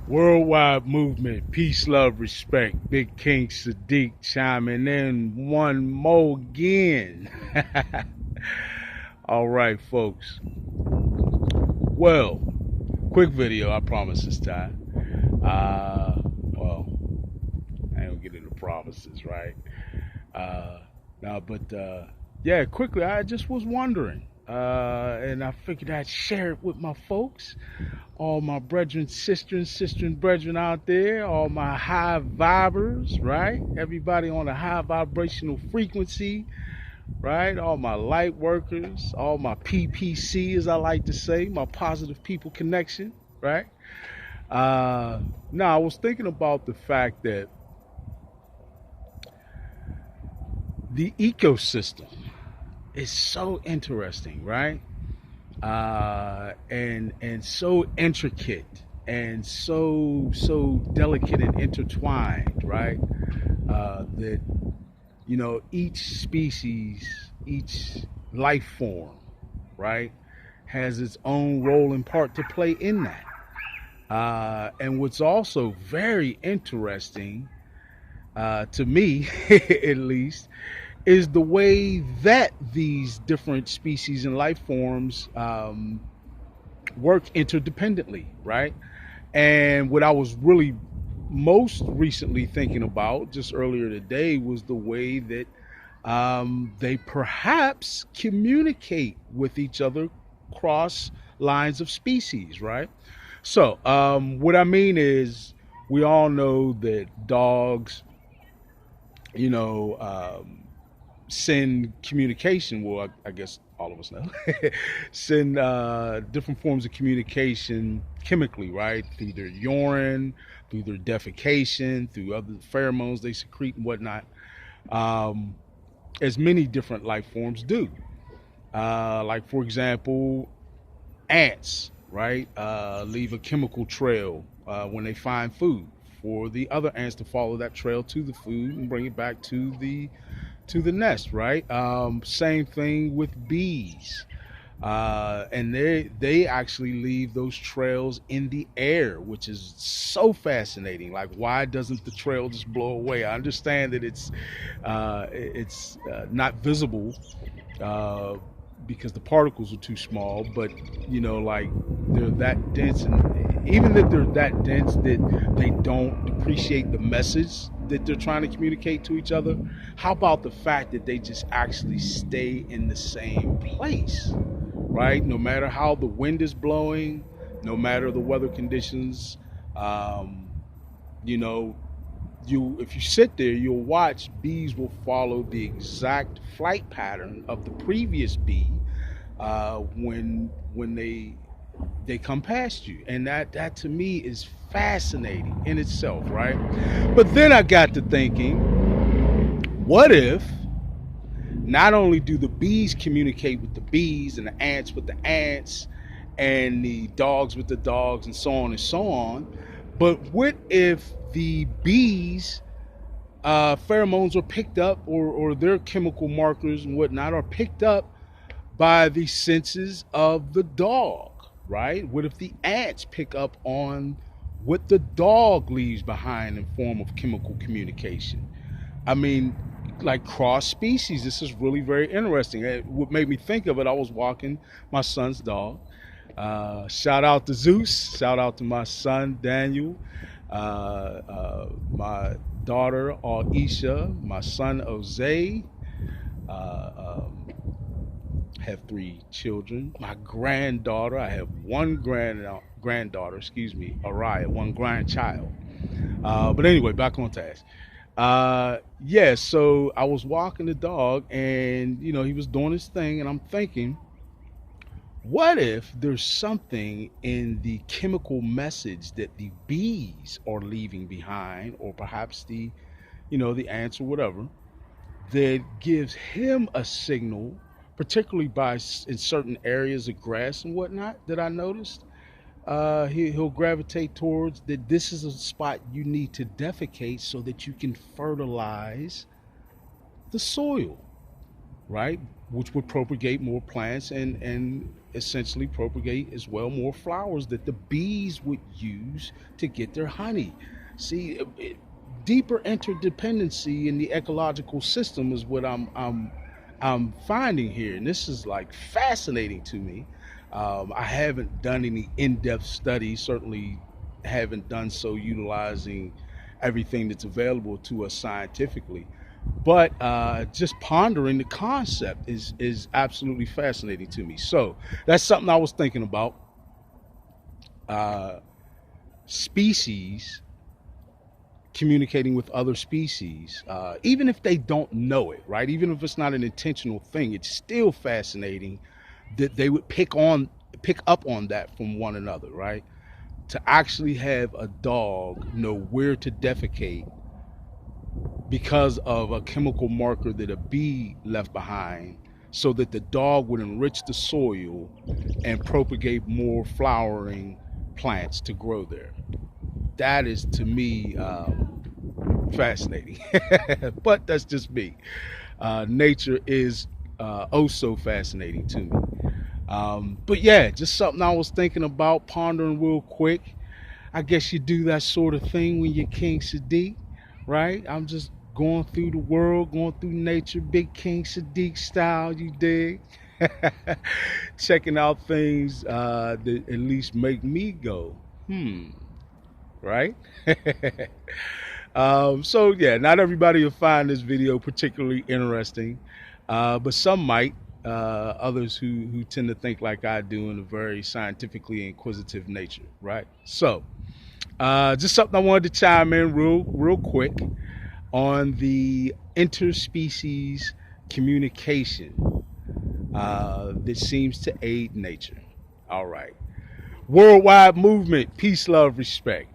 Worldwide movement, peace, love, respect. Big King Sadiq chiming in one more again. All right, folks. Well, quick video, I promise this time. Well, I ain't gonna get into promises, right? Uh, no, but yeah, quickly, I just was wondering. And I figured I'd share it with my folks, all my brethren, sister and brethren out there, all my high vibers, right? Everybody on a high vibrational frequency, right? All my light workers, all my PPC, as I like to say, my positive people connection, right? Now, I was thinking about the fact that the ecosystem is so interesting, right? And so intricate and so delicate and intertwined, right? That each species, each life form, right, has its own role and part to play in that. And what's also very interesting to me, at least, is the way that these different species and life forms work interdependently, right? And what I was really most recently thinking about just earlier today was the way that they perhaps communicate with each other across lines of species, right? So, what I mean is, we all know that dogs, you know, send communication. Well, I guess all of us know, send different forms of communication chemically, right? Through their urine, through their defecation, through other pheromones they secrete and whatnot. Um, as many different life forms do. Like, for example, ants, right? Leave a chemical trail when they find food for the other ants to follow that trail to the food and bring it back to the nest, right? Same thing with bees. And they actually leave those trails in the air, which is so fascinating. Like, why doesn't the trail just blow away? I understand that it's not visible uh, because the particles are too small, but like, they're that dense, and even if they're that dense that they don't depreciate the message that they're trying to communicate to each other, how about the fact that they just actually stay in the same place, right? No matter how the wind is blowing, no matter the weather conditions, um, you know, you if you sit there, you'll watch bees will follow the exact flight pattern of the previous bee when they come past you, and that to me is fascinating in itself, right? But then I got to thinking, what if not only do the bees communicate with the bees and the ants with the ants and the dogs with the dogs and so on and so on, but what if the bees pheromones are picked up, or their chemical markers and whatnot are picked up by the senses of the dog, right? What if the ants pick up on what the dog leaves behind in form of chemical communication? I mean, like, cross species. This is really very interesting. What made me think of it, I was walking my son's dog. Shout out to Zeus. Shout out to my son Daniel. My daughter Aisha. My son Jose. Um, have three children. My granddaughter. I have one granddaughter. Excuse me, Araya. One grandchild. But anyway, back on task. Yeah, so I was walking the dog, and he was doing his thing, and I'm thinking, what if there's something in the chemical message that the bees are leaving behind, or perhaps the ants or whatever, that gives him a signal, particularly in certain areas of grass and whatnot that I noticed. He'll gravitate towards that. This is a spot you need to defecate so that you can fertilize the soil, right? Which would propagate more plants and essentially propagate as well more flowers that the bees would use to get their honey. See, deeper interdependency in the ecological system is what I'm finding here, and this is like fascinating to me. I haven't done any in-depth studies, certainly haven't done so utilizing everything that's available to us scientifically. But just pondering the concept is absolutely fascinating to me. So that's something I was thinking about. Uh, Species communicating with other species, even if they don't know it, right? Even if it's not an intentional thing, it's still fascinating that they would pick up on that from one another, right? To actually have a dog know where to defecate because of a chemical marker that a bee left behind, so that the dog would enrich the soil and propagate more flowering plants to grow there. That is to me fascinating. But that's just me. Nature is oh so fascinating to me. But yeah, just something I was thinking about, pondering real quick. I guess you do that sort of thing when you're King Sadiq, right? I'm just going through the world, going through nature, big King Sadiq style, you dig? Checking out things that at least make me go, right? So yeah, not everybody will find this video particularly interesting, but some might. Others who tend to think like I do in a very scientifically inquisitive nature, right? So, just something I wanted to chime in real quick on the interspecies communication that seems to aid nature. All right, worldwide movement, peace, love, respect.